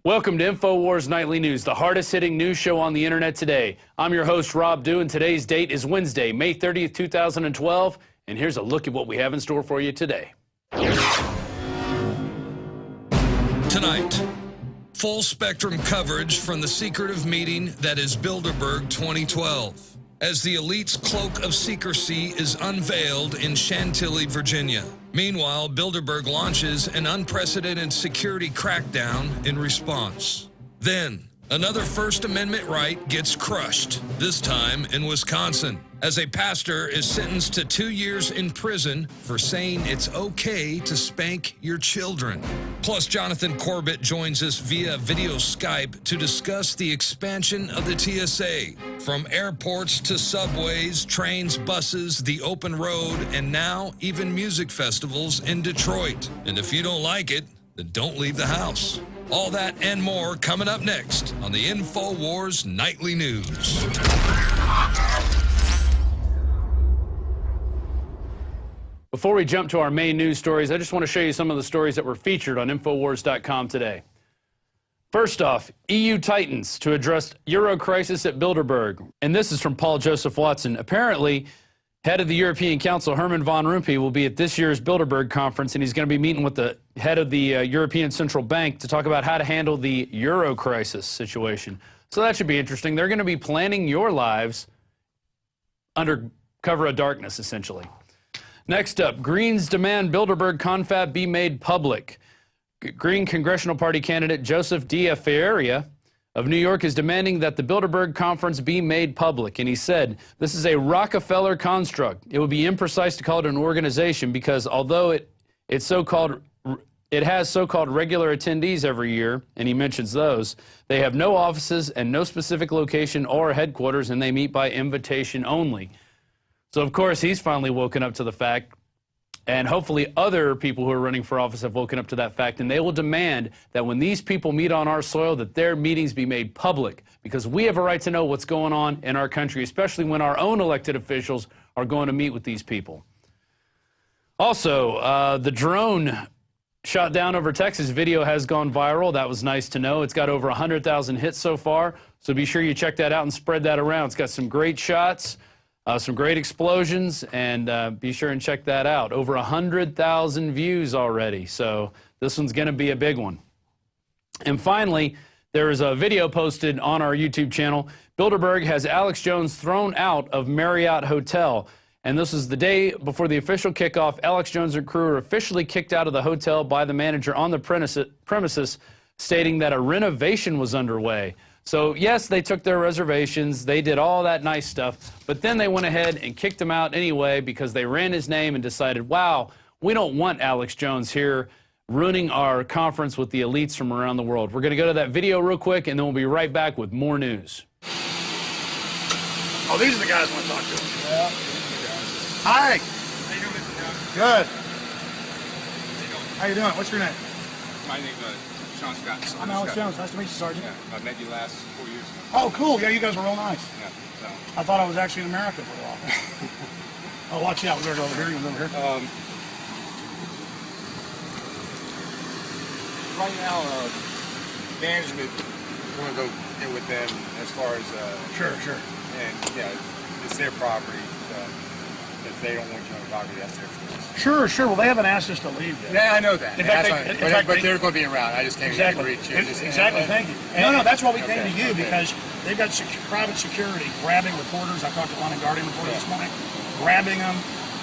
Welcome to Infowars Nightly News, the hardest hitting news show on the internet today. I'm your host, Rob Dew, and today's date is Wednesday, May 30th, 2012. And here's a look at what we have in store for you today. Tonight, full spectrum coverage from the secretive meeting that is Bilderberg 2012, as the elite's cloak of secrecy is unveiled in Chantilly, Virginia. Meanwhile, Bilderberg launches an unprecedented security crackdown in response. Then, another First Amendment right gets crushed, this time in Wisconsin, as a pastor is sentenced to 2 years in prison for saying it's okay to spank your children. Plus, Jonathan Corbett joins us via video Skype to discuss the expansion of the TSA, from airports to subways, trains, buses, the open road, and now even music festivals in Detroit. And if you don't like it, then don't leave the house. All that and more coming up next on the Infowars Nightly News. Before we jump to our main news stories, I just want to show you some of the stories that were featured on Infowars.com today. First off, EU tightens to address Euro crisis at Bilderberg. And this is from Paul Joseph Watson. Apparently, head of the European Council, Herman Van Rompuy, will be at this year's Bilderberg conference, and he's going to be meeting with the head of the European Central Bank to talk about how to handle the Euro crisis situation. So that should be interesting. They're going to be planning your lives under cover of darkness, essentially. Next up, Greens demand Bilderberg confab be made public. Green Congressional Party candidate Joseph Diaferia of New York is demanding that the Bilderberg conference be made public. And he said, this is a Rockefeller construct. It would be imprecise to call it an organization because although it has so-called regular attendees every year, and he mentions those, they have no offices and no specific location or headquarters, and they meet by invitation only. So, of course, he's finally woken up to the fact, and hopefully other people who are running for office have woken up to that fact, and they will demand that when these people meet on our soil, that their meetings be made public, because we have a right to know what's going on in our country, especially when our own elected officials are going to meet with these people. Also, the drone shot down over Texas video has gone viral. That was nice to know. It's got over 100,000 hits so far, so be sure you check that out and spread that around. It's got some great shots. Some great explosions, and be sure and check that out. Over 100,000 views already, so this one's going to be a big one. And finally, there is a video posted on our YouTube channel. Bilderberg has Alex Jones thrown out of Marriott Hotel, and this is the day before the official kickoff. Alex Jones and crew are officially kicked out of the hotel by the manager on the premises, stating that a renovation was underway. So, yes, they took their reservations, they did all that nice stuff, but then they went ahead and kicked him out anyway because they ran his name and decided, wow, we don't want Alex Jones here ruining our conference with the elites from around the world. We're going to go to that video real quick, and then we'll be right back with more news. Oh, these are the guys I want to talk to. Yeah. Hi. How you doing, Mr. Jones? Good. How you doing? How you doing? What's your name? My name's Sean Scott. I'm Alex Jones. Nice to meet you, Sergeant. Yeah, I met you last 4 years ago. Oh, cool. Yeah, you guys were real nice. Yeah, so. I thought I was actually in America for a while. Oh, watch out. We're going to go over here. You over here. Right now, management, want to go in with them as far as... Sure. And, yeah, it's their property. So if they don't want you on the property, that's their choice. Sure. Well, they haven't asked us to leave yet. Yeah, I know that. In fact, but they're going to be around. I just came here to greet you. Exactly. Thank you. No, that's why we came to you, because they've got private security grabbing reporters. I talked to one Guardian reporter this morning, grabbing them,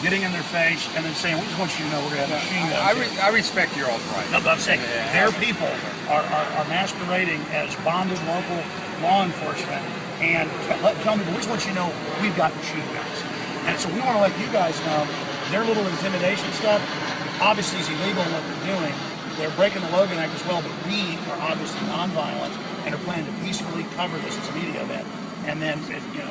getting in their face, and then saying, we just want you to know we're going to have machine guns. I respect your all's right. No, but I'm saying their people are masquerading as bonded local law enforcement and tell people, we just want you to know we've got machine guns. And so we want to let you guys know their little intimidation stuff obviously is illegal in what they're doing. They're breaking the Logan Act as well, but we are obviously nonviolent and are planning to peacefully cover this as a media event. And then,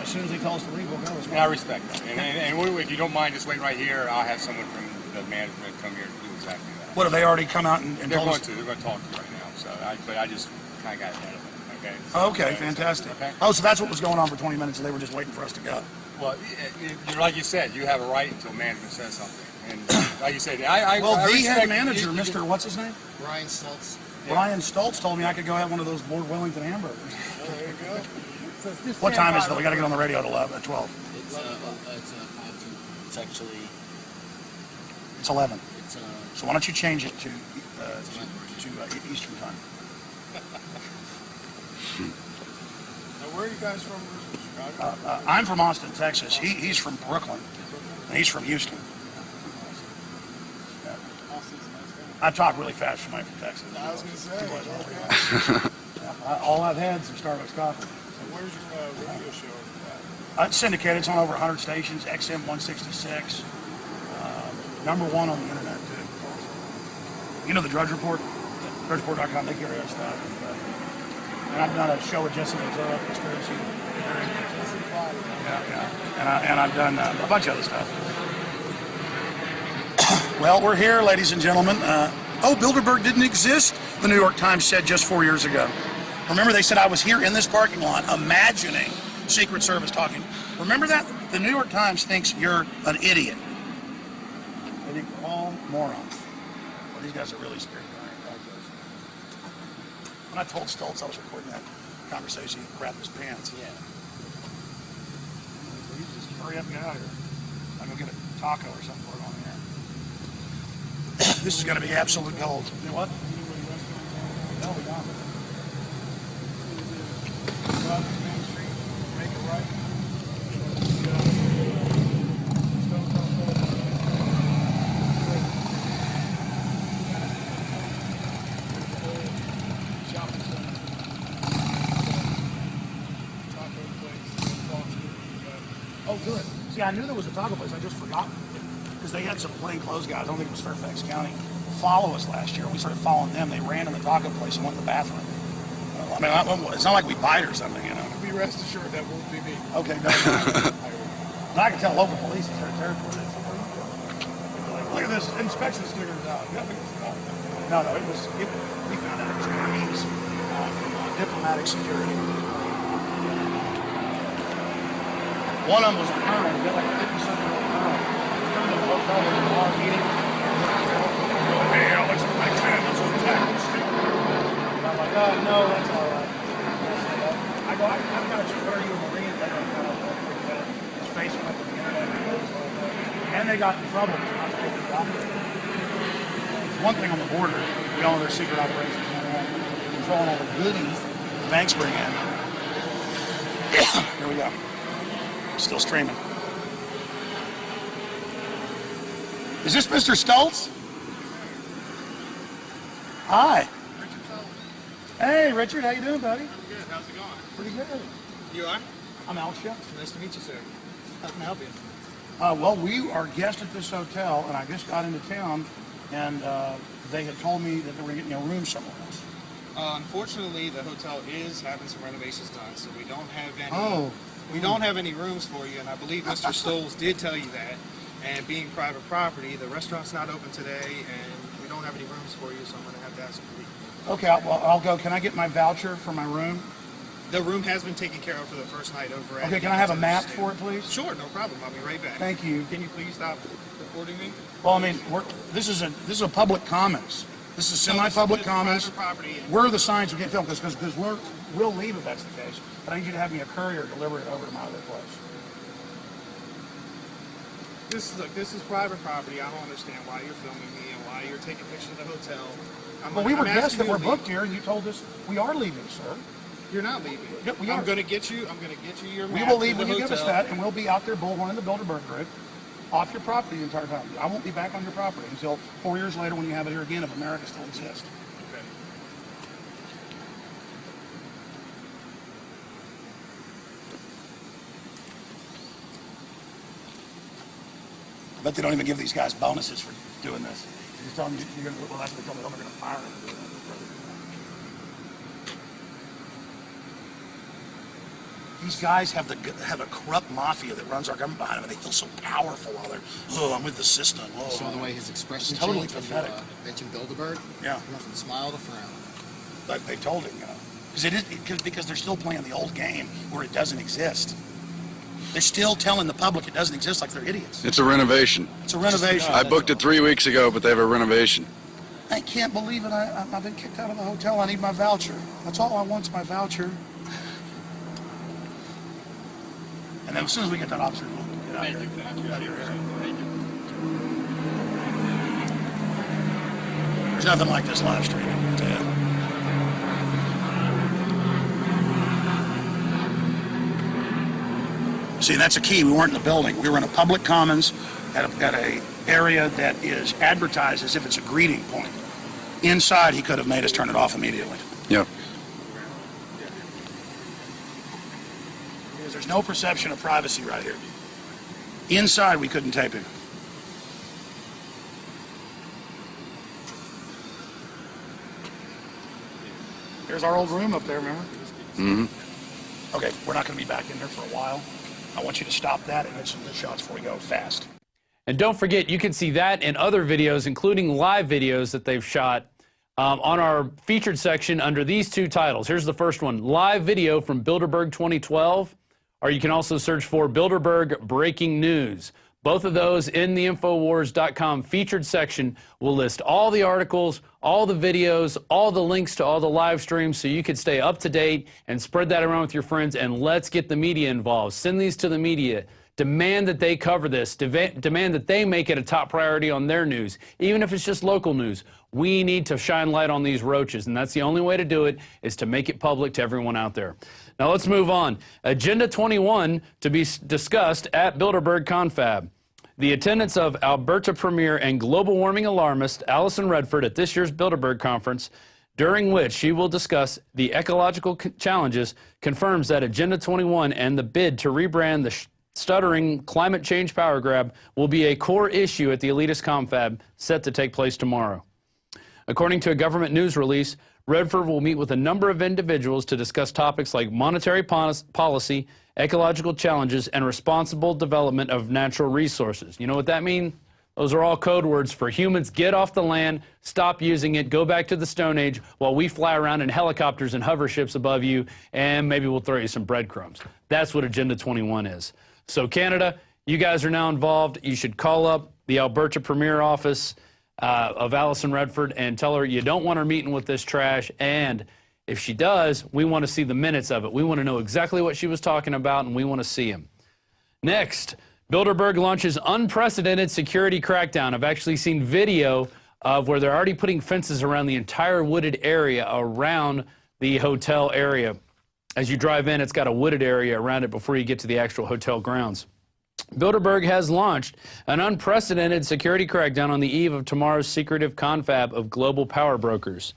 as soon as they tell us to leave, we'll go as well. Yeah, I respect that. And if you don't mind, just wait right here. I'll have someone from the management come here to do exactly that. What, have they already come out and they're told us? They're going to talk to you right now. So, but I just kind of got ahead of it. Okay. Okay, fantastic. Okay. Oh, so that's what was going on for 20 minutes, and they were just waiting for us to go. Well, like you said, you have a right until management says something. And like you said, I respect the head manager, Mr. What's his name? Ryan Seltz. Brian Stoltz told me I could go have one of those Lord Wellington hamburgers. There you go. So it's What time is it? We got to get on the radio at 12. It's 5 to. It's actually. It's 11. It's So why don't you change it to Eastern time? Now, where are you guys from? Chicago? I'm from Austin, Texas. He's from Brooklyn, and he's from Houston. Yeah. Austin's a nice town. I talk really fast for my from Texas. I was going to say. All I've had is some Starbucks coffee. So where's your radio show? It's syndicated. It's on over 100 stations. XM 166. Number one on the internet, too. You know the Drudge Report? DrudgeReport.com. They carry our stuff. And I've done a show with Jesse Mazzola, Conspiracy. Yeah. And I've done a bunch of other stuff. Well, we're here, ladies and gentlemen. Bilderberg didn't exist, the New York Times said just 4 years ago. Remember, they said I was here in this parking lot imagining Secret Service talking. Remember that? The New York Times thinks you're an idiot. They think we're all morons. Well, these guys are really scared. When I told Stoltz I was recording that conversation, he crapped his pants. yeah. You just hurry up and get out of here. I'm going to get a taco or something for it on here. This is going to be absolute gold. You know what? No, we don't. Go out to Main Street, make a right. Shopping center. Taco place. Oh, good. See, I knew there was a taco place. I just forgot. Because they had some plainclothes guys, I don't think it was Fairfax County, follow us last year. We started following them. They ran in the taco place and went to the bathroom. I mean, it's not like we bite or something, you know. Be rest assured that won't be me. Okay, no. And I can tell local police is their territory. Look at this inspection stickers out. No, it was. We found out it was Marines from diplomatic security. One of them was a colonel. He got like a 50-something-year-old colonel. He's coming to the hotel with a bar meeting. Hey, Alex, my friend, this is tackle sticker. And I'm like, oh, no, that's all right. I go, I've got to swear you a Marine. They don't kind of his face went up to the internet. And they got in trouble because I was taking the operator. There's one thing on the border. We all know their secret operations. Controlling all the goodies the banks bring in. Here we go. Still streaming. Is this Mr. Stoltz? Hi. Hey, Richard. How you doing, buddy? Good. How's it going? Pretty good. You are? I'm Alex Jones. Nice to meet you, sir. How can I help you? Well, we are guests at this hotel, and I just got into town, and they had told me that they were getting a room somewhere else. Unfortunately, the hotel is having some renovations done, so we don't have any. Oh. We don't have any rooms for you, and I believe Mr. Stoltz did tell you that. And being private property, the restaurant's not open today, and we don't have any rooms for you, so I'm going to have to ask you to leave. Okay, I'll go. Can I get my voucher for my room? The room has been taken care of for the first night over at. Okay, can I have a map for it, please? Sure, no problem. I'll be right back. Thank you. Can you please stop recording me? Well, I mean, this is a public commons. This is semi-public commons. Private property. Where are the signs we can't film? Because we'll leave if that's the case. But I need you to have me a courier deliver it over to my other place. This is private property. I don't understand why you're filming me and why you're taking pictures of the hotel. Well, we were guests that were leave. booked here, and you told us we are leaving, sir. You're not leaving. Yeah, we are. I'm going to get you your map. We will leave to the when you give us hotel. that, and we'll be out there bullhorning the Bilderberg group off your property the entire time. I won't be back on your property until 4 years later when you have it here again if America still exists. Okay. I bet they don't even give these guys bonuses for doing this. You just tell them you're going to, well, that's what they told me, they're going to fire them. These guys have a corrupt mafia that runs our government behind them, and they feel so powerful while they're, I'm with the system. Oh, Saw the way his expression It's totally changed when pathetic. you mentioned Bilderberg. Yeah. He went from smile to frown. Like they told him, you know. Because they're still playing the old game where it doesn't exist. They're still telling the public it doesn't exist like they're idiots. It's a renovation. It's a renovation. I booked it 3 weeks ago, but they have a renovation. I can't believe it. I've been kicked out of the hotel. I need my voucher. That's all I want's my voucher. And then as soon as we get that officer, we'll get out of here. Get out of here. There's nothing like this live streaming, I'll tell you. See, that's a key. We weren't in the building. We were in a public commons at a area that is advertised as if it's a greeting point. Inside, he could have made us turn it off immediately. Yep. Because there's no perception of privacy right here. Inside, we couldn't tape him. Here's our old room up there, remember? Mm-hmm. Okay, we're not going to be back in there for a while. I want you to stop that and get some good shots before we go fast. And don't forget, you can see that and other videos, including live videos that they've shot on our featured section under these two titles. Here's the first one, live video from Bilderberg 2012, or you can also search for Bilderberg Breaking News. Both of those in the Infowars.com featured section will list all the articles, all the videos, all the links to all the live streams so you can stay up to date and spread that around with your friends, and let's get the media involved. Send these to the media. Demand that they cover this. Demand that they make it a top priority on their news, even if it's just local news. We need to shine light on these roaches, and that's the only way to do it, is to make it public to everyone out there. Now let's move on. Agenda 21 to be discussed at Bilderberg Confab. The attendance of Alberta Premier and global warming alarmist Alison Redford at this year's Bilderberg Conference, during which she will discuss the ecological challenges, confirms that Agenda 21 and the bid to rebrand the stuttering climate change power grab will be a core issue at the elitist confab set to take place tomorrow. According to a government news release, Redford will meet with a number of individuals to discuss topics like monetary policy, ecological challenges, and responsible development of natural resources. You know what that means? Those are all code words for humans. Get off the land, stop using it, go back to the Stone Age while we fly around in helicopters and hover ships above you, and maybe we'll throw you some breadcrumbs. That's what Agenda 21 is. So Canada, you guys are now involved. You should call up the Alberta Premier office of Alison Redford and tell her you don't want her meeting with this trash, and if she does, we want to see the minutes of it. We want to know exactly what she was talking about, and we want to see them. Next, Bilderberg launches unprecedented security crackdown. I've actually seen video of where they're already putting fences around the entire wooded area around the hotel area. As you drive in, it's got a wooded area around it before you get to the actual hotel grounds. Bilderberg has launched an unprecedented security crackdown on the eve of tomorrow's secretive confab of global power brokers,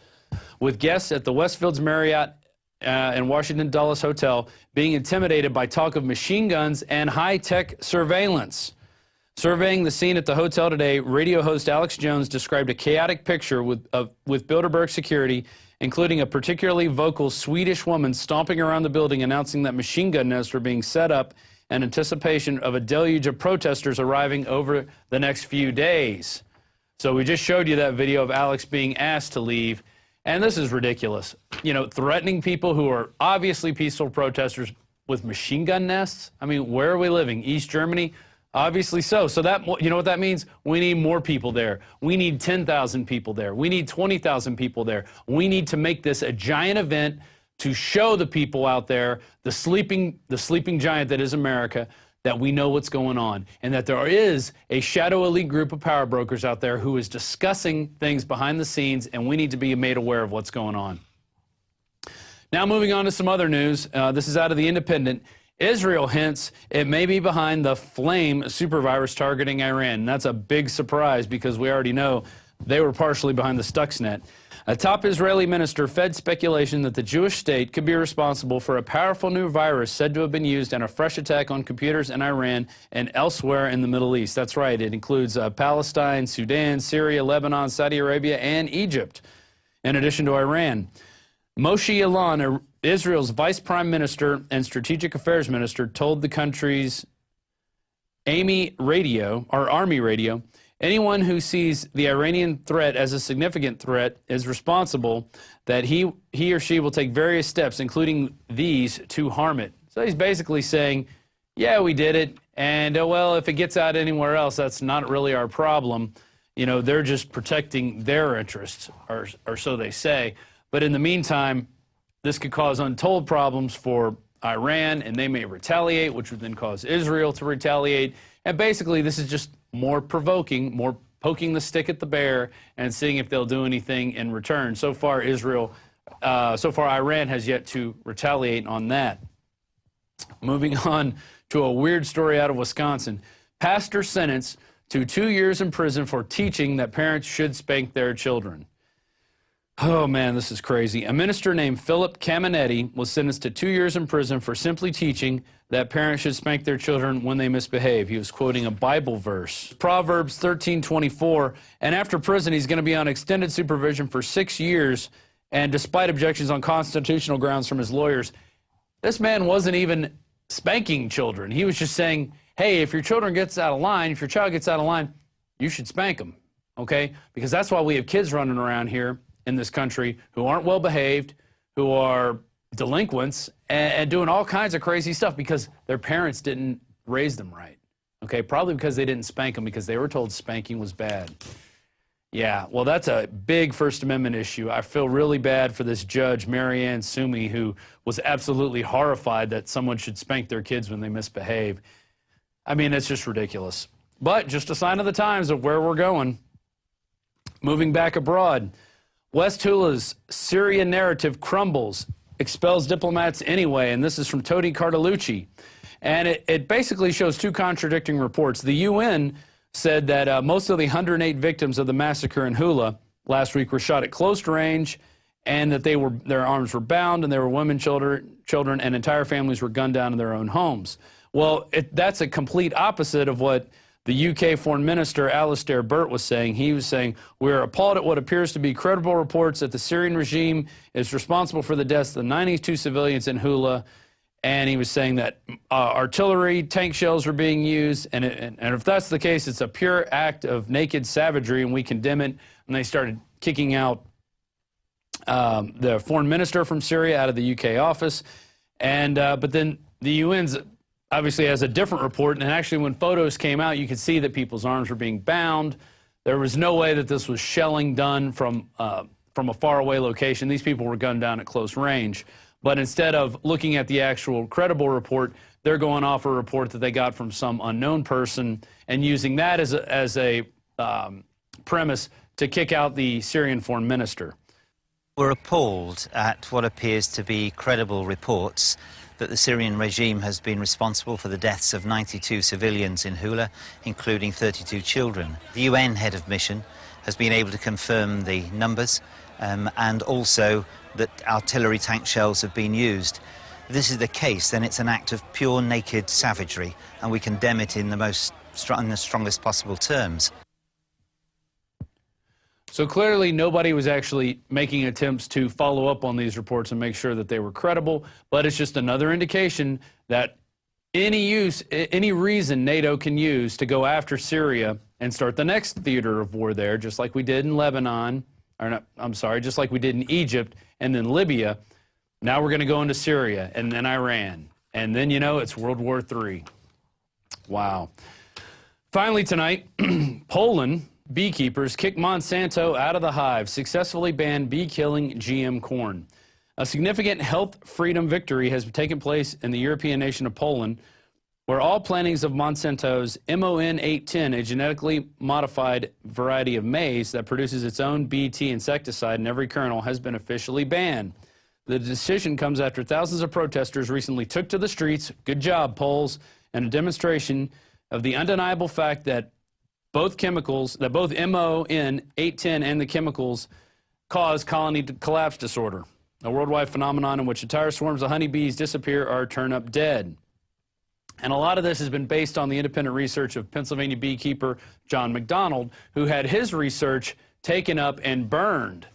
with guests at the Westfields Marriott and Washington Dulles Hotel being intimidated by talk of machine guns and high-tech surveillance. Surveying the scene at the hotel today, radio host Alex Jones described a chaotic picture with Bilderberg security, including a particularly vocal Swedish woman stomping around the building announcing that machine gun nests were being set up in anticipation of a deluge of protesters arriving over the next few days. So we just showed you that video of Alex being asked to leave, and this is ridiculous. You know, threatening people who are obviously peaceful protesters with machine gun nests? I mean, where are we living? East Germany? Obviously so. So that, you know what that means? We need more people there. We need 10,000 people there. We need 20,000 people there. We need to make this a giant event to show the people out there, the sleeping giant that is America, that we know what's going on, and that there is a shadow elite group of power brokers out there who is discussing things behind the scenes, and we need to be made aware of what's going on. Now moving on to some other news. This is out of The Independent. Israel hints it may be behind the Flame supervirus targeting Iran. And that's a big surprise because we already know they were partially behind the Stuxnet. A top Israeli minister fed speculation that the Jewish state could be responsible for a powerful new virus said to have been used in a fresh attack on computers in Iran and elsewhere in the Middle East. That's right, it includes Palestine, Sudan, Syria, Lebanon, Saudi Arabia, and Egypt, in addition to Iran. Moshe Yaalon, Israel's vice prime minister and strategic affairs minister, told the country's Army radio, anyone who sees the Iranian threat as a significant threat is responsible, that he or she will take various steps, including these, to harm it. So he's basically saying, yeah, we did it, and well, if it gets out anywhere else, that's not really our problem. you know, they're just protecting their interests, or so they say. But in the meantime, this could cause untold problems for Iran, and they may retaliate, which would then cause Israel to retaliate. And basically, this is just more provoking, more poking the stick at the bear and seeing if they'll do anything in return. So far, Iran has yet to retaliate on that. Moving on to a weird story out of Wisconsin. Pastor sentenced to 2 years in prison for teaching that parents should spank their children. Oh, man, this is crazy. A minister named Philip Caminetti was sentenced to 2 years in prison for simply teaching that parents should spank their children when they misbehave. He was quoting a Bible verse, Proverbs 13:24, and after prison, he's going to be on extended supervision for 6 years, and despite objections on constitutional grounds from his lawyers, this man wasn't even spanking children. He was just saying, hey, if your child gets out of line, you should spank them, okay? Because that's why we have kids running around here in this country who aren't well behaved, who are delinquents, and doing all kinds of crazy stuff because their parents didn't raise them right, okay? Probably because they didn't spank them because they were told spanking was bad. Yeah, well, that's a big First Amendment issue. I feel really bad for this judge, Marianne Sumi, who was absolutely horrified that someone should spank their kids when they misbehave. I mean, it's just ridiculous. But just a sign of the times of where we're going. Moving back abroad, West Hula's Syria narrative crumbles, expels diplomats anyway, and this is from Todi Cartalucci. And it basically shows two contradicting reports. The UN said that most of the 108 victims of the massacre in Hula last week were shot at close range, and that their arms were bound, and there were women, children, and entire families were gunned down in their own homes. Well, that's a complete opposite of what the UK Foreign Minister Alastair Burt was saying. He was saying, we're appalled at what appears to be credible reports that the Syrian regime is responsible for the deaths of 92 civilians in Hula. And he was saying that artillery, tank shells were being used. And if that's the case, it's a pure act of naked savagery, and we condemn it. And they started kicking out the foreign minister from Syria out of the UK office. And but then the UN's obviously has a different report, and actually when photos came out, you could see that people's arms were being bound. There was no way that this was shelling done from a faraway location. These people were gunned down at close range. But instead of looking at the actual credible report, they're going off a report that they got from some unknown person and using that as a premise to kick out the Syrian foreign minister. We're appalled at what appears to be credible reports that the Syrian regime has been responsible for the deaths of 92 civilians in Hula, including 32 children. The UN head of mission has been able to confirm the numbers and also that artillery tank shells have been used. If this is the case, then it's an act of pure naked savagery, and we condemn it in the strongest possible terms. So clearly nobody was actually making attempts to follow up on these reports and make sure that they were credible, but it's just another indication that any reason NATO can use to go after Syria and start the next theater of war there, just like we did in Lebanon, just like we did in Egypt and then Libya. Now we're going to go into Syria and then Iran. And then, you know, it's World War III. Wow. Finally tonight, Poland beekeepers kick Monsanto out of the hive, successfully banned bee-killing GM corn. A significant health freedom victory has taken place in the European nation of Poland, where all plantings of Monsanto's MON 810, a genetically modified variety of maize that produces its own Bt insecticide in every kernel, has been officially banned. The decision comes after thousands of protesters recently took to the streets, good job, Poles, and a demonstration of the undeniable fact that both MON 810 and the chemicals cause colony collapse disorder, a worldwide phenomenon in which entire swarms of honeybees disappear or turn up dead. And a lot of this has been based on the independent research of Pennsylvania beekeeper John McDonald, who had his research taken up and burned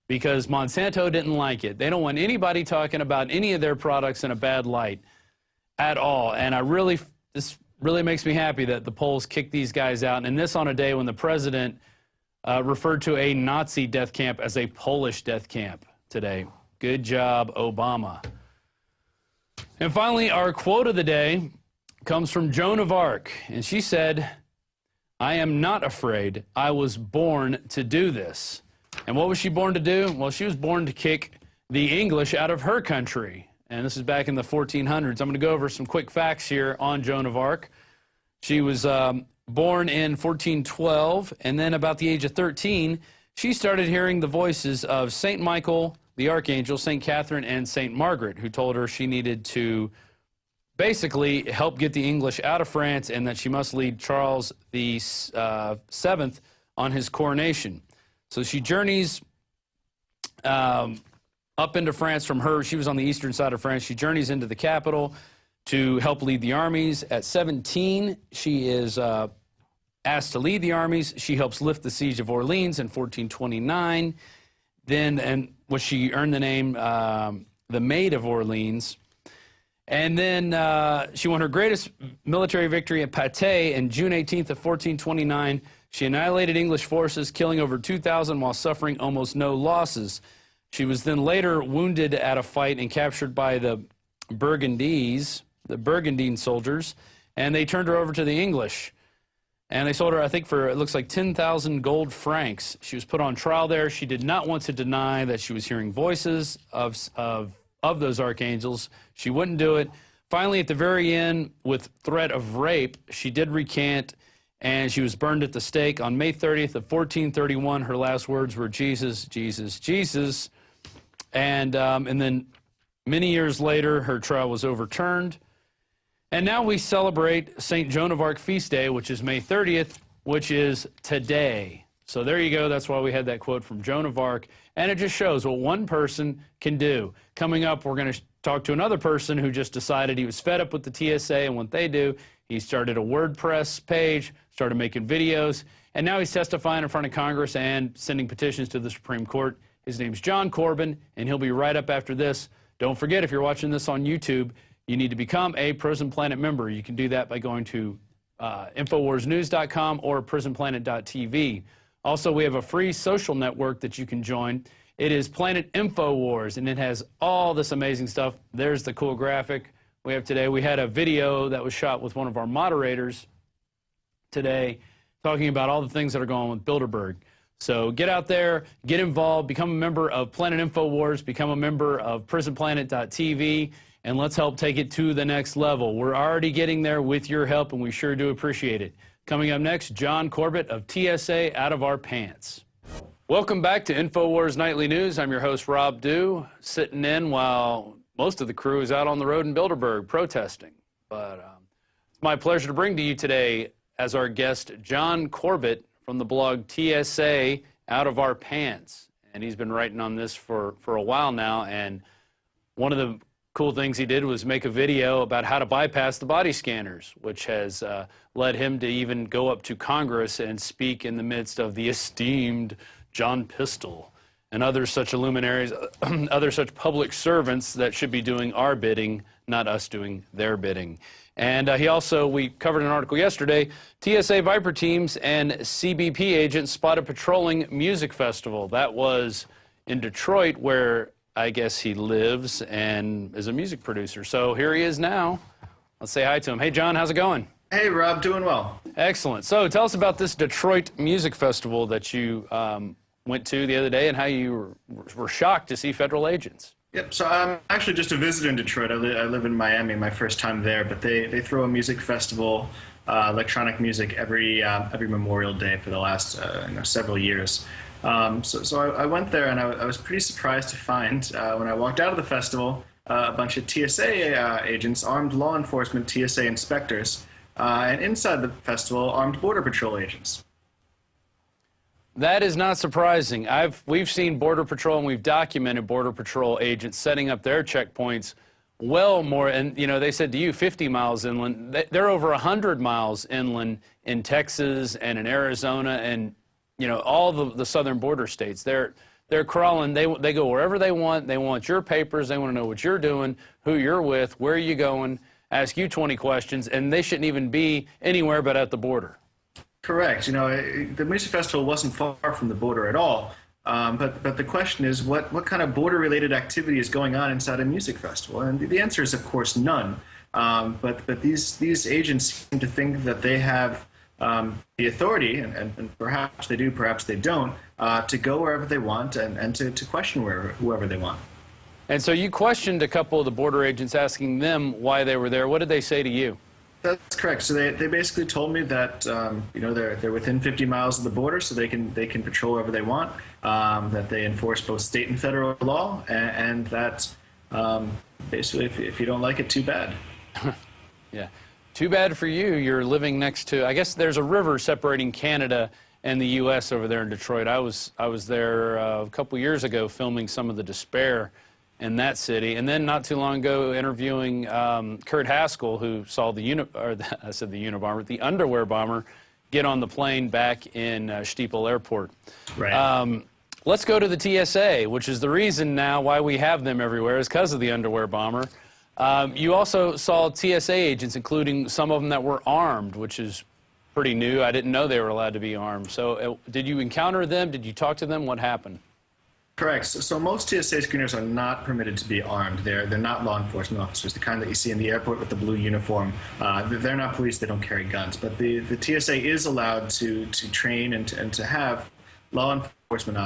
because Monsanto didn't like it. They don't want anybody talking about any of their products in a bad light at all. And this really makes me happy that the Poles kicked these guys out, and this on a day when the president referred to a Nazi death camp as a Polish death camp today. Good job, Obama. And finally, our quote of the day comes from Joan of Arc, and she said, I am not afraid. I was born to do this. And what was she born to do? Well, she was born to kick the English out of her country. And this is back in the 1400s. I'm going to go over some quick facts here on Joan of Arc. She was born in 1412, and then about the age of 13, she started hearing the voices of St. Michael, the Archangel, St. Catherine, and St. Margaret, who told her she needed to basically help get the English out of France and that she must lead Charles the Seventh on his coronation. So she journeys up into France from her. She was on the eastern side of France. She journeys into the capital to help lead the armies. At 17, she is asked to lead the armies. She helps lift the siege of Orleans in 1429. Then, which she earned the name the Maid of Orleans. And then she won her greatest military victory at Patay in June 18th of 1429. She annihilated English forces, killing over 2,000 while suffering almost no losses. She was then later wounded at a fight and captured by the Burgundies, the Burgundian soldiers, and they turned her over to the English. And they sold her, I think, for, it looks like 10,000 gold francs. She was put on trial there. She did not want to deny that she was hearing voices of those archangels. She wouldn't do it. Finally, at the very end, with threat of rape, she did recant, and she was burned at the stake on May 30th of 1431. Her last words were, "Jesus, Jesus, Jesus." And then many years later, her trial was overturned. And now we celebrate St. Joan of Arc Feast Day, which is May 30th, which is today. So there you go. That's why we had that quote from Joan of Arc. And it just shows what one person can do. Coming up, we're going to talk to another person who just decided he was fed up with the TSA and what they do. He started a WordPress page, started making videos, and now he's testifying in front of Congress and sending petitions to the Supreme Court. His name's John Corbett, and he'll be right up after this. Don't forget, if you're watching this on YouTube, you need to become a Prison Planet member. You can do that by going to InfoWarsNews.com or PrisonPlanet.tv. Also, we have a free social network that you can join. It is Planet Infowars, and it has all this amazing stuff. There's the cool graphic we have today. We had a video that was shot with one of our moderators today talking about all the things that are going on with Bilderberg. So get out there, get involved, become a member of Planet Infowars, become a member of PrisonPlanet.tv, and let's help take it to the next level. We're already getting there with your help, and we sure do appreciate it. Coming up next, John Corbett of TSA Out of Our Pants. Welcome back to Infowars Nightly News. I'm your host, Rob Dew, sitting in while most of the crew is out on the road in Bilderberg protesting. But it's my pleasure to bring to you today as our guest, John Corbett from the blog TSA Out of Our Pants. And he's been writing on this for a while now. And one of the cool things he did was make a video about how to bypass the body scanners, which has led him to even go up to Congress and speak in the midst of the esteemed John Pistol and other such luminaries, other such public servants that should be doing our bidding, not us doing their bidding. And he also, we covered an article yesterday, TSA Viper teams and CBP agents spotted patrolling music festival. That was in Detroit, where I guess he lives and is a music producer. So here he is now. Let's say hi to him. Hey, John, how's it going? Hey, Rob, doing well. Excellent. So tell us about this Detroit music festival that you went to the other day and how you were shocked to see federal agents. Yep, so I'm actually just a visitor in Detroit. I live in Miami, my first time there, but they throw a music festival, electronic music, every Memorial Day for the last several years. So I went there, and I was pretty surprised to find, when I walked out of the festival, a bunch of TSA agents, armed law enforcement TSA inspectors, and inside the festival, armed Border Patrol agents. That is not surprising. We've seen Border Patrol, and we've documented Border Patrol agents setting up their checkpoints well more, and they said to you 50 miles inland. They're over 100 miles inland in Texas and in Arizona and all the southern border states. They're crawling. They go wherever they want. They want your papers. They want to know what you're doing, who you're with, where you going, ask you 20 questions, and they shouldn't even be anywhere but at the border. Correct. The music festival wasn't far from the border at all. But the question is, what kind of border-related activity is going on inside a music festival? And the answer is, of course, none. But these agents seem to think that they have the authority, and perhaps they do, perhaps they don't, to go wherever they want and to question whoever they want. And so you questioned a couple of the border agents, asking them why they were there. What did they say to you? That's correct. So they basically told me that they're within 50 miles of the border, so they can patrol wherever they want. That they enforce both state and federal law, and that basically if you don't like it, too bad. Yeah, too bad for you. You're living next to, I guess there's a river separating Canada and the U.S. over there in Detroit. I was there a couple years ago filming some of the despair in that city, and then not too long ago interviewing Kurt Haskell, who saw the underwear bomber get on the plane back in Stiepel Airport. Right. Let's go to the TSA, which is the reason now why we have them everywhere, is because of the underwear bomber. You also saw TSA agents, including some of them that were armed, which is pretty new. I didn't know they were allowed to be armed. So did you encounter them? Did you talk to them? What happened? Correct. So most TSA screeners are not permitted to be armed. They're not law enforcement officers, the kind that you see in the airport with the blue uniform. They're not police. They don't carry guns. But the TSA is allowed to train and to have law enforcement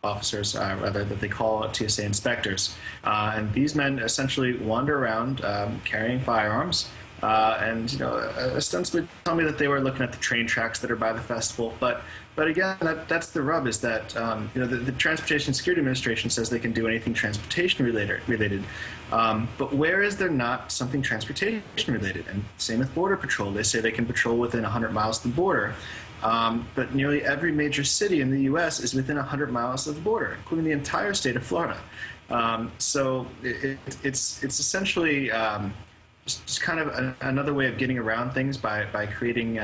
officers, that they call TSA inspectors. And these men essentially wander around carrying firearms. And ostensibly tell me that they were looking at the train tracks that are by the festival. But again, that's the rub, is that the Transportation Security Administration says they can do anything transportation related. But where is there not something transportation related? And same with Border Patrol. They say they can patrol within 100 miles of the border. But nearly every major city in the U.S. is within 100 miles of the border, including the entire state of Florida. So it's essentially just kind of another way of getting around things by creating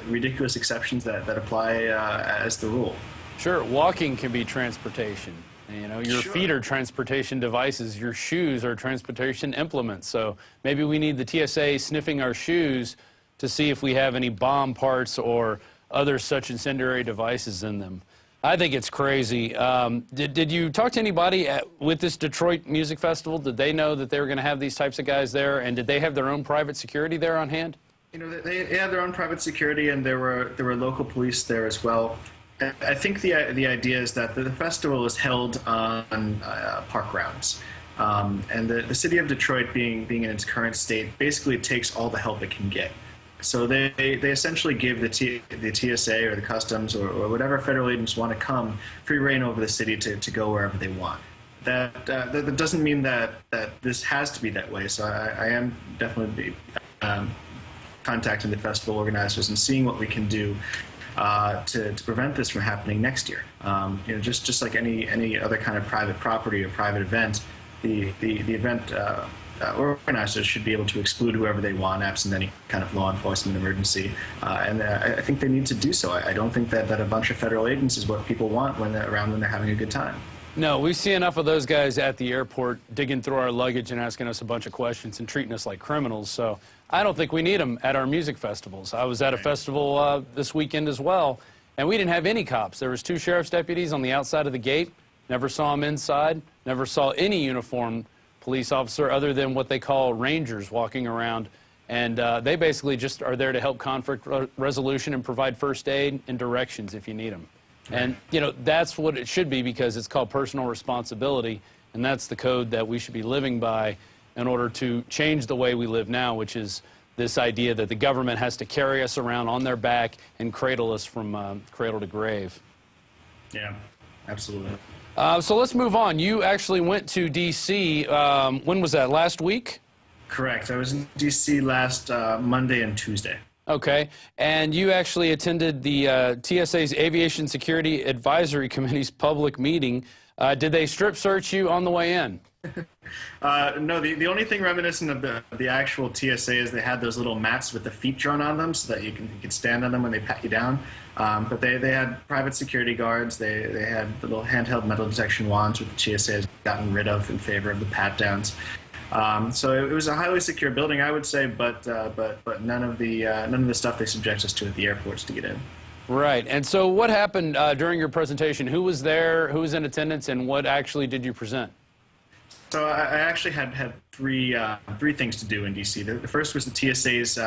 ridiculous exceptions that apply as the rule. Sure, walking can be transportation. Your feet are transportation devices. Your shoes are transportation implements. So maybe we need the TSA sniffing our shoes to see if we have any bomb parts or other such incendiary devices in them. I think it's crazy. Did you talk to anybody with this Detroit Music Festival? Did they know that they were going to have these types of guys there, and did they have their own private security there on hand? They had their own private security, and there were local police there as well. I think the idea is that the festival is held on park grounds, and the city of Detroit, being in its current state, basically takes all the help it can get. So they essentially give the TSA or the Customs or whatever federal agents want to come free reign over the city to go wherever they want. That doesn't mean that this has to be that way. So I am definitely contacting the festival organizers and seeing what we can do to prevent this from happening next year. Just like any other kind of private property or private event, the event organizers should be able to exclude whoever they want, absent any kind of law enforcement emergency. And I think they need to do so. I don't think that a bunch of federal agents is what people want when they're having a good time. No, we see enough of those guys at the airport digging through our luggage and asking us a bunch of questions and treating us like criminals. So I don't think we need them at our music festivals. I was at a festival this weekend as well, and we didn't have any cops. There was 2 sheriff's deputies on the outside of the gate. Never saw them inside. Never saw any uniformed police officer other than what they call rangers walking around, and they basically just are there to help conflict resolution and provide first aid and directions if you need them. And that's what it should be, because it's called personal responsibility, and that's the code that we should be living by in order to change the way we live now, which is this idea that the government has to carry us around on their back and cradle us from cradle to grave. Yeah, absolutely. So let's move on. You actually went to D.C. When was that, last week? Correct. I was in D.C. last Monday and Tuesday. Okay. And you actually attended the TSA's Aviation Security Advisory Committee's public meeting. Did they strip search you on the way in? No, the only thing reminiscent of the actual TSA is they had those little mats with the feet drawn on them so that you could stand on them when they pat you down. But they had private security guards. They had the little handheld metal detection wands, which the TSA has gotten rid of in favor of the pat downs. So it was a highly secure building, I would say, but none of the stuff they subject us to at the airports to get in. Right. And so what happened during your presentation? Who was there? Who was in attendance? And what actually did you present? So I actually had three things to do in D.C. The first was the TSA's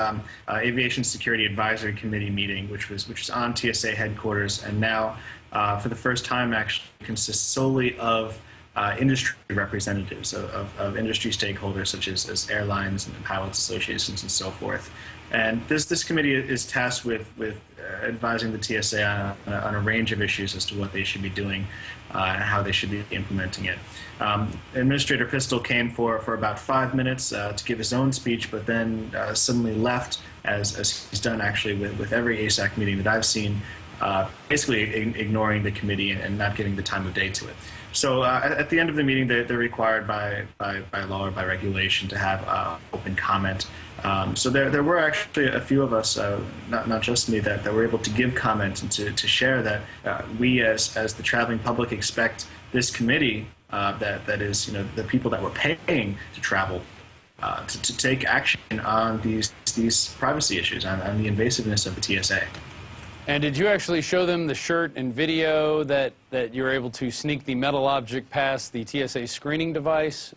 Aviation Security Advisory Committee meeting, which was on TSA headquarters, and now for the first time actually consists solely of industry representatives of industry stakeholders such as airlines and pilots associations and so forth. And this committee is tasked with advising the TSA on a range of issues as to what they should be doing and how they should be implementing it. Administrator Pistol came for about 5 minutes to give his own speech, but then suddenly left, as he's done actually with every ASAC meeting that I've seen, basically ignoring the committee and not giving the time of day to it. So at the end of the meeting, they're required by law or by regulation to have open comment. So there were actually a few of us, not just me, that were able to give comment and to share that we as the traveling public expect this committee, that is the people that we're paying to travel, to take action on these privacy issues, on the invasiveness of the TSA. And did you actually show them the shirt and video that you were able to sneak the metal object past the TSA screening device?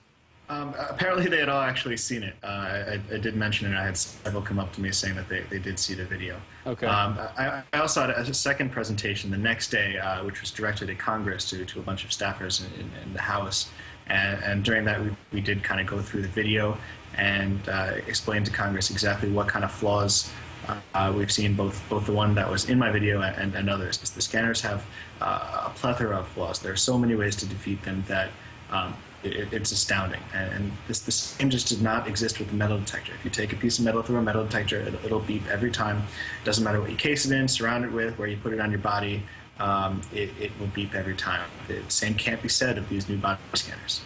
Apparently they had all actually seen it. I did mention it. I had several come up to me saying that they did see the video. Okay. I also had a second presentation the next day, which was directed at Congress to a bunch of staffers in the House. And during that, we did kind of go through the video and explain to Congress exactly what kind of flaws we've seen, both the one that was in my video and others. The scanners have a plethora of flaws. There are so many ways to defeat them that it's astounding. And this same just did not exist with the metal detector. If you take a piece of metal through a metal detector, it'll beep every time. Doesn't matter what you case it in, surround it with, where you put it on your body, it will beep every time. The same can't be said of these new body scanners.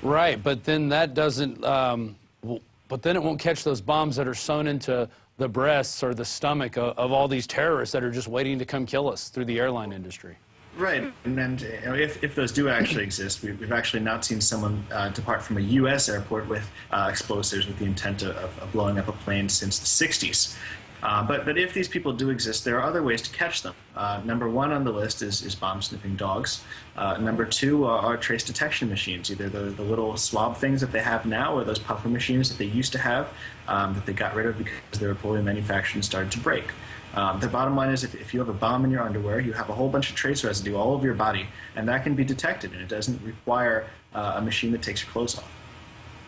Right, but then that doesn't, but then it won't catch those bombs that are sewn into the breasts or the stomach of all these terrorists that are just waiting to come kill us through the airline industry. Right, and then if those do actually exist, we've actually not seen someone depart from a U.S. airport with explosives with the intent of blowing up a plane since the 60s. But if these people do exist, there are other ways to catch them. Number one on the list is bomb-sniffing dogs. Number two are trace detection machines, either the little swab things that they have now or those puffer machines that they used to have that they got rid of because they were poorly manufactured and started to break. The bottom line is if you have a bomb in your underwear, you have a whole bunch of trace residue all over your body, and that can be detected, and it doesn't require a machine that takes your clothes off.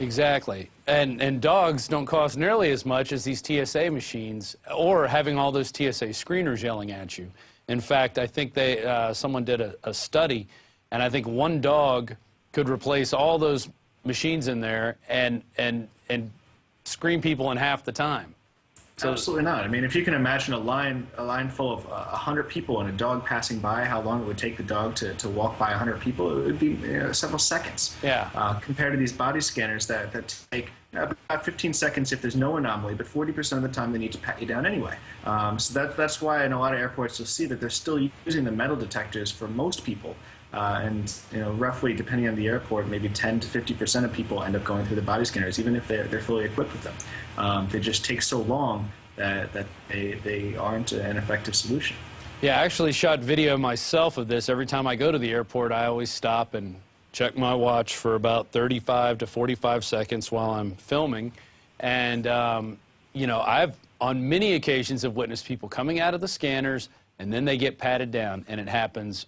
Exactly. And dogs don't cost nearly as much as these TSA machines or having all those TSA screeners yelling at you. In fact, I think someone did a study, and I think one dog could replace all those machines in there and screen people in half the time. So, absolutely not. I mean, if you can imagine a line full of 100 people and a dog passing by, how long it would take the dog to walk by 100 people, it would be several seconds. Yeah. Compared to these body scanners that take about 15 seconds if there's no anomaly, but 40% of the time they need to pat you down anyway. So that's why in a lot of airports you'll see that they're still using the metal detectors for most people. And roughly, depending on the airport, maybe 10 to 50% of people end up going through the body scanners, even if they're fully equipped with them. They just take so long that they aren't an effective solution. Yeah, I actually shot video myself of this. Every time I go to the airport, I always stop and check my watch for about 35 to 45 seconds while I'm filming. And, I've on many occasions have witnessed people coming out of the scanners, and then they get patted down, and it happens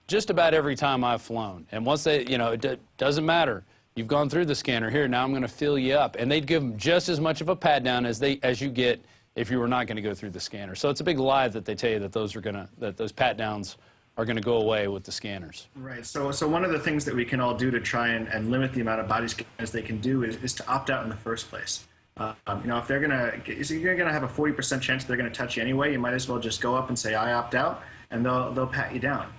just about every time I've flown. And once they, it doesn't matter. You've gone through the scanner. Here, now I'm going to fill you up. And they'd give them just as much of a pat down as you get if you were not going to go through the scanner. So it's a big lie that they tell you that those pat downs are going to go away with the scanners. Right. So one of the things that we can all do to try and limit the amount of body scanners they can do is to opt out in the first place. If you're going to have a 40% chance they're going to touch you anyway, you might as well just go up and say, I opt out, and they'll pat you down.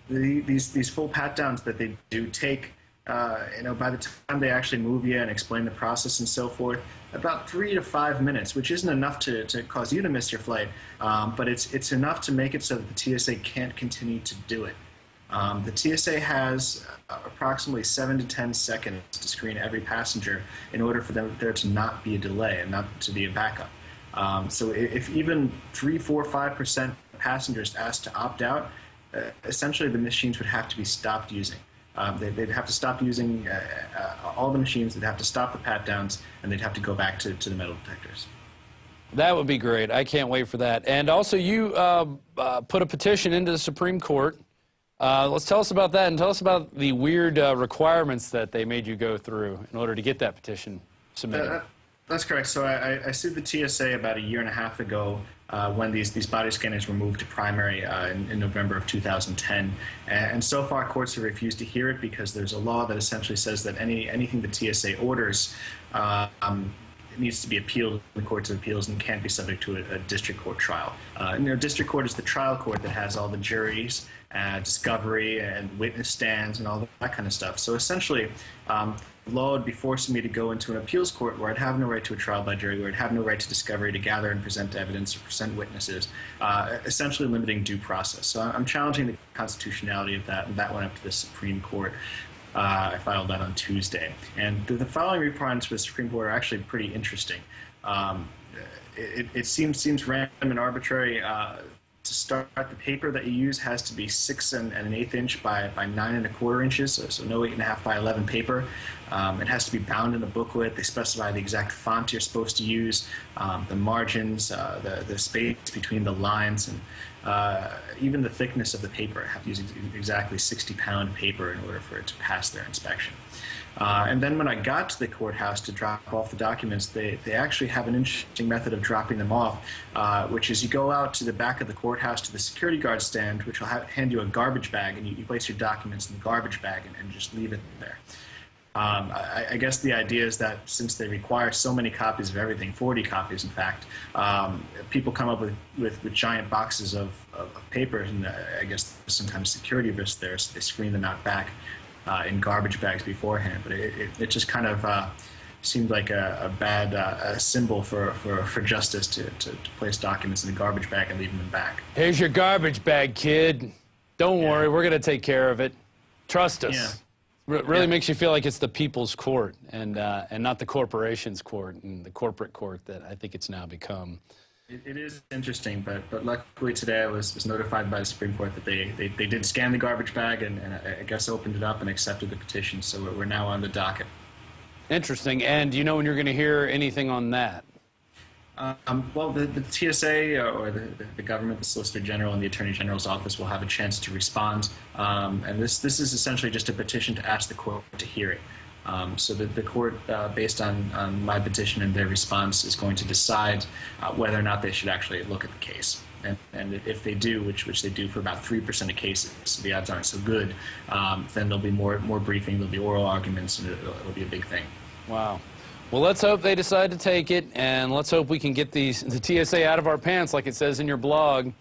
These full pat downs that they do take, by the time they actually move you and explain the process and so forth, about 3 to 5 minutes, which isn't enough to cause you to miss your flight, but it's enough to make it so that the TSA can't continue to do it. The TSA has approximately 7 to 10 seconds to screen every passenger in order for there to not be a delay and not to be a backup. So if even 3, 4, 5% of passengers asked to opt out, essentially the machines would have to be stopped using. They'd have to stop using all the machines. They'd have to stop the pat-downs, and they'd have to go back to the metal detectors. That would be great. I can't wait for that. And also, you put a petition into the Supreme Court. Let's tell us about that, and tell us about the weird requirements that they made you go through in order to get that petition submitted. That's correct. So I sued the TSA about a year and a half ago when these body scanners were moved to primary in November of 2010. And so far, courts have refused to hear it because there's a law that essentially says that anything the TSA orders needs to be appealed in the courts of appeals and can't be subject to a district court trial. District court is the trial court that has all the juries, discovery, and witness stands, and all that kind of stuff. So essentially, the law would be forcing me to go into an appeals court where I'd have no right to a trial by jury, where I'd have no right to discovery, to gather and present evidence, or present witnesses, essentially limiting due process. So I'm challenging the constitutionality of that, and that went up to the Supreme Court. I filed that on Tuesday. And the following requirements for the Supreme Court are actually pretty interesting. It seems random and arbitrary. To start, the paper that you use has to be 6 1/8 inch by 9 1/4 inches, so no 8.5 by 11 paper. It has to be bound in a booklet. They specify the exact font you're supposed to use, the margins, the space between the lines, and even the thickness of the paper. I have to use exactly 60-pound paper in order for it to pass their inspection. And then when I got to the courthouse to drop off the documents, they actually have an interesting method of dropping them off, which is you go out to the back of the courthouse to the security guard stand, which will hand you a garbage bag, and you place your documents in the garbage bag and just leave it there. I guess the idea is that since they require so many copies of everything, 40 copies in fact, people come up with giant boxes of paper, and I guess there's some kind of security risk there, so they screen them out back in garbage bags beforehand. But it just kind of seemed like a bad symbol for justice to place documents in the garbage bag and leave them back. Here's your garbage bag, kid. Don't worry, we're going to take care of it. Trust us. Yeah. Really makes you feel like it's the people's court and not the corporation's court and the corporate court that I think it's now become. It is interesting, but luckily today I was notified by the Supreme Court that they did scan the garbage bag and I guess opened it up and accepted the petition, so we're now on the docket. Interesting. And do you know when you're going to hear anything on that? Well, the TSA or the government, the Solicitor General, and the Attorney General's office will have a chance to respond. And this is essentially just a petition to ask the court to hear it. So that the court, based on my petition and their response, is going to decide whether or not they should actually look at the case. And if they do, which they do for about 3% of cases, so the odds aren't so good, then there'll be more briefing, there'll be oral arguments, and it'll be a big thing. Wow. Well, let's hope they decide to take it, and let's hope we can get the TSA out of our pants, like it says in your blog.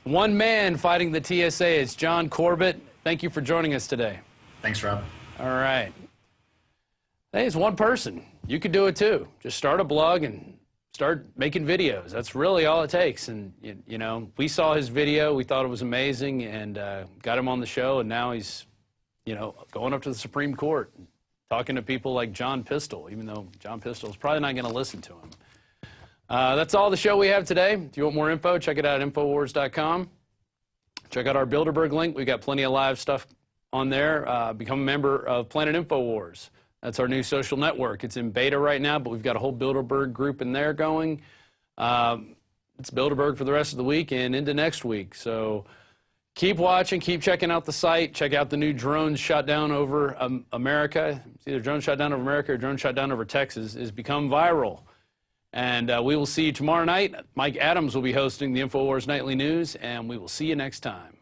One man fighting the TSA is John Corbett. Thank you for joining us today. Thanks, Rob. All right. Hey, it's one person. You could do it too. Just start a blog and start making videos. That's really all it takes. And, you know, we saw his video. We thought it was amazing and got him on the show, and now he's, you know, going up to the Supreme Court, talking to people like John Pistol, even though John Pistol is probably not going to listen to him. That's all the show we have today. If you want more info, check it out at Infowars.com. Check out our Bilderberg link. We've got plenty of live stuff on there. Become a member of Planet Infowars. That's our new social network. It's in beta right now, but we've got a whole Bilderberg group in there going. It's Bilderberg for the rest of the week and into next week. So keep watching, keep checking out the site. Check out the new drones shot down over America. It's either drone shot down over America or drone shot down over Texas. It's become viral. And we will see you tomorrow night. Mike Adams will be hosting the Infowars Nightly News, and we will see you next time.